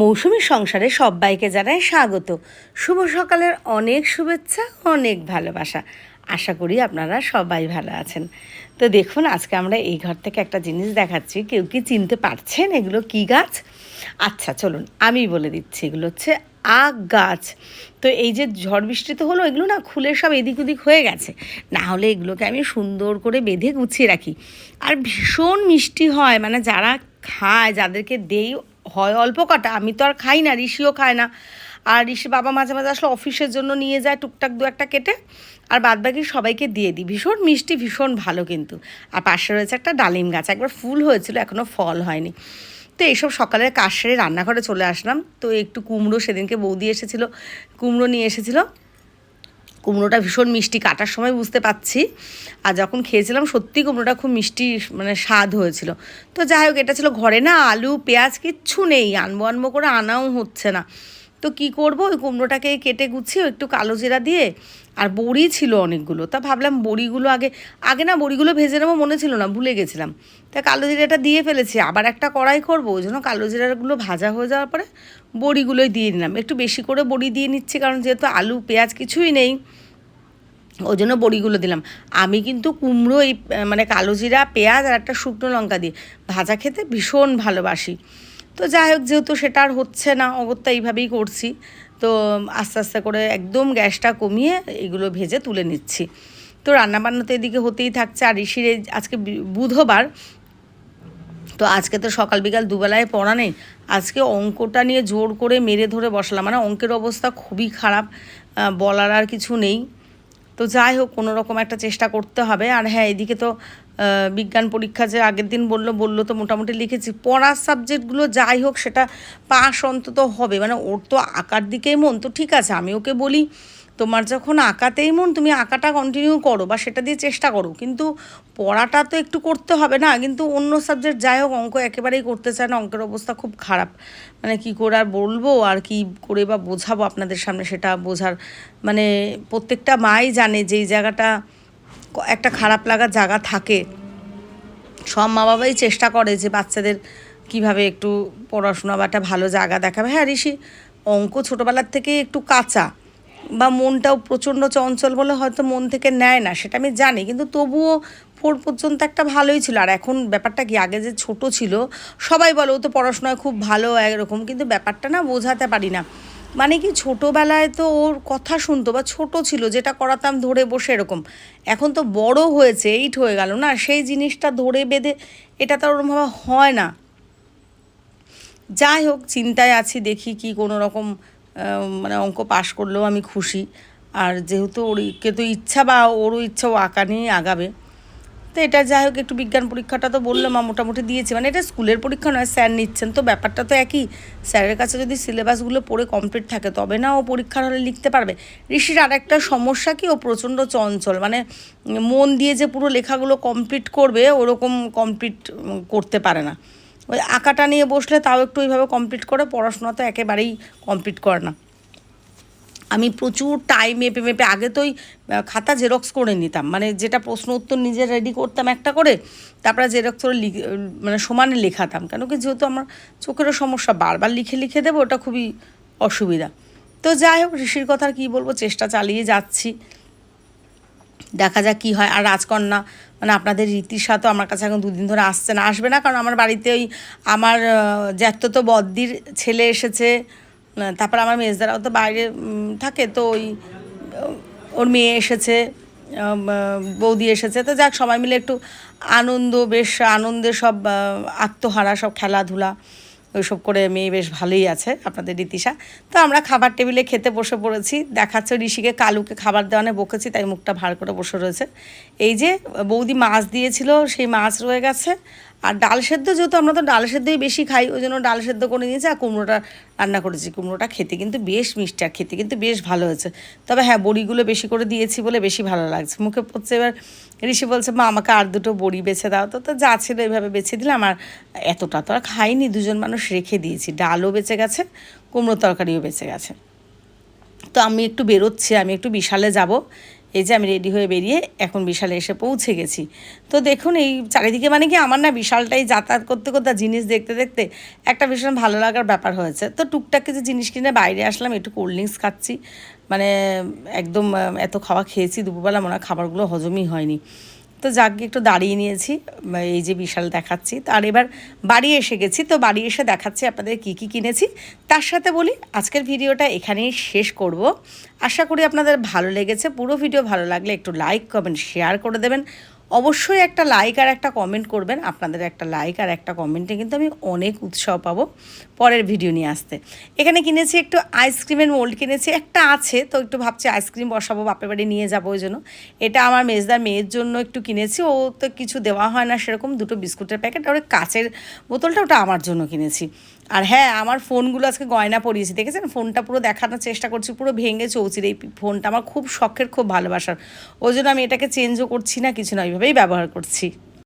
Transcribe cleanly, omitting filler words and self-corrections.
মৌসুমীর সংসারে সবাইকে জানাই স্বাগত। শুভ সকালের অনেক শুভেচ্ছা, অনেক ভালোবাসা। আশা করি আপনারা সবাই ভালো আছেন। তো দেখুন, আজকে আমরা এই ঘর থেকে একটা জিনিস দেখাচ্ছি। কেউ কি চিনতে পারছেন এগুলো কী গাছ? আচ্ছা চলুন আমি বলে দিচ্ছি। এগুলো হচ্ছে আখ গাছ। তো এই যে ঝড় বৃষ্টি তো হলো, এগুলো না খুলে সব এদিক ওদিক হয়ে গেছে। না হলে এগুলোকে আমি সুন্দর করে বেঁধে গুছিয়ে রাখি। আর ভীষণ মিষ্টি হয়, মানে যারা খায়, যাদেরকে দেই, হয় অল্প কটা। আমি তো আর খাই না, ঋষিও খায় না। আর ঋষি বাবা মাঝে মাঝে আসলে অফিসের জন্য নিয়ে যায় টুকটাক দু একটা কেটে, আর বাদবাকি সবাইকে দিয়ে দিই। ভীষণ মিষ্টি, ভীষণ ভালো কিন্তু। আর পাশে রয়েছে একটা ডালিম গাছ, একবার ফুল হয়েছিল, এখনও ফল হয়নি। তো এইসব সকালের কাজ সেরে রান্নাঘরে চলে আসলাম। তো একটু কুমড়ো, সেদিনকে বৌদি এসেছিলো, কুমড়ো নিয়ে এসেছিলো। কুমড়োটা ভীষণ মিষ্টি, কাটার সময় বুঝতে পাচ্ছি। আর যখন খেয়েছিলাম সত্যি কুমড়োটা খুব মিষ্টি, মানে স্বাদ হয়েছিল। তো যাই হোক, এটা ছিল ঘরে না, আলু পেঁয়াজ কিচ্ছু নেই, আনবো করে আনাও হচ্ছে না। তো কি করব, ওই কুমড়োটাকে কেটে গুছিয়ে একটু কালো জিরা দিয়ে, আর বড়ি ছিল অনেকগুলো। তা ভাবলাম বড়িগুলো আগে আগে না বড়িগুলো ভেজে নেবো, মনে ছিল না, ভুলে গেছিলাম। তা কালো জিরাটা দিয়ে ফেলেছি, আবার একটা কড়াই করবো, ওই জন্য কালো জিরাগুলো ভাজা হয়ে যাওয়ার পরে বড়িগুলোই দিয়ে নিলাম। একটু বেশি করে বড়ি দিয়ে নিচ্ছি, কারণ যেহেতু আলু পেঁয়াজ কিছুই নেই, ওই জন্য বড়িগুলো দিলাম। আমি কিন্তু কুমড়ো এই মানে কালো জিরা, পেঁয়াজ আর একটা শুকনো লঙ্কা দিয়ে ভাজা খেতে ভীষণ ভালোবাসি। তো যাই হোক, যেহেতু সেটা আর হচ্ছে না, অগত্যা এইভাবেই করছি। তো আস্তে আস্তে করে একদম গ্যাসটা কমিয়ে এগুলো ভেজে তুলে নিচ্ছি। তো রান্নাবান্না তো এদিকে হতেই থাকছে। আর ঋষির আজকে বুধবার, তো আজকে তো সকাল বিকাল দুবেলায় পড়া নেই। আজকে অঙ্কটা নিয়ে জোর করে মেরে ধরে বসালাম, মানে অঙ্কের অবস্থা খুবই খারাপ, বলার আর কিছু নেই। তো যাই হোক, কোনো রকম একটা চেষ্টা করতে হবে। আর হ্যাঁ, এদিকে তো বিজ্ঞান পরীক্ষা যে আগের দিন বললো তো মোটামুটি লিখেছি। পড়ার সাবজেক্টগুলো যাই হোক, সেটা পাস অন্তত হবে। মানে ওর তো আঁকার দিকেই মন, তো ঠিক আছে, আমি ওকে বলি তোমার যখন আঁকাতেই মন, তুমি আঁকাটা কন্টিনিউ করো বা সেটা দিয়ে চেষ্টা করো, কিন্তু পড়াটা তো একটু করতে হবে না? কিন্তু অন্য সাবজেক্ট যাই হোক, অঙ্ক একেবারেই করতে চায় না, অঙ্কের অবস্থা খুব খারাপ। মানে কী করে আর বলবো, আর কি করে বা বোঝাবো আপনাদের সামনে, সেটা বোঝার মানে প্রত্যেকটা মাই জানে যে এই জায়গাটা একটা খারাপ লাগার জায়গা থাকে। সব মা বাবাই চেষ্টা করে যে বাচ্চাদের কিভাবে একটু পড়াশোনা বা একটা ভালো জায়গা দেখাবে। হ্যাঁ, ঋষি অঙ্ক ছোটোবেলার থেকে একটু কাঁচা, বা মনটাও প্রচণ্ড চঞ্চল বলে হয়তো মন থেকে নেয় না, সেটা আমি জানি, কিন্তু তবুও 4 পর্যন্ত একটা ভালোই ছিল। আর এখন ব্যাপারটা কি, আগে যে ছোট ছিল সবাই বলে ও তো পড়াশোনায় খুব ভালো এরকম, কিন্তু ব্যাপারটা না বোঝাতে পারি না। মানে কি, ছোটোবেলায় তো ওর কথা শুনতো, বা ছোট ছিল যেটা করাতাম ধরে বসে এরকম। এখন তো বড় হয়েছে, 8 হয়ে গেল না, সেই জিনিসটা ধরে বেঁধে এটা তো ওরকমভাবে হয় না। যাই হোক, চিন্তায় আছি, দেখি কি কোনো রকম মানে অঙ্ক পাশ করলেও আমি খুশি। আর যেহেতু ওরকে তো ইচ্ছা, বা ওরও ইচ্ছা, ও আঁকা নিয়েই আগাবে। তো এটা যাই হোক, একটু বিজ্ঞান পরীক্ষাটা তো বললাম মোটামুটি দিয়েছে, মানে এটা স্কুলের পরীক্ষা নয়, স্যার নিচ্ছেন, তো ব্যাপারটা তো একই। স্যারের কাছে যদি সিলেবাসগুলো পড়ে কমপ্লিট থাকে, তবে না ও পরীক্ষার হলে লিখতে পারবে। ঋষির আরেকটা সমস্যা কি, ও প্রচণ্ড চঞ্চল, মানে মন দিয়ে যে পুরো লেখাগুলো কমপ্লিট করবে, ওরকম কমপ্লিট করতে পারে না। ওই আঁকাটা নিয়ে বসলে তাও একটু ওইভাবে কমপ্লিট করে, পড়াশোনা তো একেবারেই কমপ্লিট করে না। আমি প্রচুর টাইম মেপে মেপে আগে তো ওই খাতা জেরক্স করে নিতাম, মানে যেটা প্রশ্ন উত্তর নিজে রেডি করতাম একটা করে, তারপরে জেরক্স করে মানে সমানে লেখাতাম। কেন কি, যেহেতু আমার চোখেরও সমস্যা, বারবার লিখে লিখে দেবো, ওটা খুবই অসুবিধা। তো যাই হোক, ঋষির কথা আর কী বলবো, চেষ্টা চালিয়ে যাচ্ছি, দেখা যাক কী হয়। আর রাজকন্যা মানে আপনাদের রীতিশা তো আমার কাছে এখন 2 দিন ধরে আসছে না, আসবে না, কারণ আমার বাড়িতে ওই আমার জ্যাঠতো বদ্দির ছেলে এসেছে। তারপর আমার মেজদারাও তো বাইরে থাকে, তো ওই ওর মেয়ে এসেছে, বৌদি এসেছে। তো যাক, সবাই মিলে একটু আনন্দ, বেশ আনন্দে সব আত্মহারা, সব খেলাধুলা ওইসব করে মেয়ে বেশ ভালোই আছে আপনাদের রীতিশা। তো আমরা খাবার টেবিলে খেতে বসে পড়েছি। দেখাচ্ছে ঋষিকে কালুকে খাবার দেওয়ানে বকেছি, তাই মুখটা ভার করে বসে রয়েছে। এই যে বৌদি মাছ দিয়েছিল, সেই মাছ রয়ে গেছে। আর ডাল সেদ্ধ, যেহেতু আমরা তো ডাল সেদ্ধই বেশি খাই, ওই জন্য ডাল সেদ্ধ করে নিয়েছি, আর কুমড়োটা রান্না করেছি। কুমড়োটা খেতে কিন্তু বেশ মিষ্টি, আর খেতে কিন্তু বেশ ভালো হয়েছে। তবে হ্যাঁ, বড়িগুলো বেশি করে দিয়েছি বলে বেশি ভালো লাগছে, মুখে পড়ছে। এবার ঋষি বলছে, মা আমাকে আর 2টো বড়ি বেছে দাও। তো যা ছিল এইভাবে বেছে দিলাম। আর এতটা তো আর খাইনি, 2জন মানুষ রেখে দিয়েছি। ডালও বেঁচে গেছে, কুমড়ো তরকারিও বেঁচে গেছে। তো আমি একটু বেরোচ্ছি, আমি একটু বিশালে যাব, এই যে আমি রেডি হয়ে বেরিয়ে এখন বিশালে এসে পৌঁছে গেছি। তো দেখুন এই চারিদিকে মানে কি আমার না বিশালটাই যাতায়াত করতে করতে জিনিস দেখতে দেখতে একটা ভীষণ ভালো লাগার ব্যাপার হয়েছে। তো টুকটাক কিছু জিনিস কিনে বাইরে আসলাম, একটু কোল্ড ড্রিঙ্কস খাচ্ছি। মানে একদম এত খাওয়া খেয়েছি দুপুরবেলা, মনে হয় খাবারগুলো হজমই হয়নি। তো যাকে একটু দাঁড়িয়ে নিয়েছি, এই যে বিশাল দেখাচ্ছি। আর এবার বাড়ি এসে গেছি, তো বাড়ি এসে দেখাচ্ছি আপনাদের কী কী কিনেছি। তার সাথে বলি আজকের ভিডিওটা এখানেই শেষ করব। আশা করি আপনাদের ভালো লেগেছে। পুরো ভিডিও ভালো লাগলে একটু লাইক কমেন্ট শেয়ার করে দেবেন। অবশ্যই একটা লাইক আর একটা কমেন্ট করবেন। আপনাদের একটা লাইক আর একটা কমেন্টে কিন্তু আমি অনেক উৎসাহ পাবো পরের ভিডিও নিয়ে আসতে। এখানে কিনেছি একটু আইসক্রিমের মোল্ড কিনেছি, একটা আছে তো একটু ভাবছি আইসক্রিম বসাবো, বাপের বাড়ি নিয়ে যাবো, ওই জন্য। এটা আমার মেজদার মেয়ের জন্য একটু কিনেছি, ও তো কিছু দেওয়া হয় না সেরকম, দুটো বিস্কুটের প্যাকেট আর ওই কাচের বোতলটা, ওটা আমার জন্য কিনেছি। আর হ্যাঁ, আমার ফোনগুলো আজকে গয়না পরিয়েছি, দেখেছেন ফোনটা পুরো দেখানোর চেষ্টা করছি, পুরো ভেঙে চৌচির। এই ফোনটা আমার খুব শখের, খুব ভালোবাসার, ওই জন্য আমি এটাকে চেঞ্জও করছি না কিছু না, ওইভাবেই ব্যবহার করছি।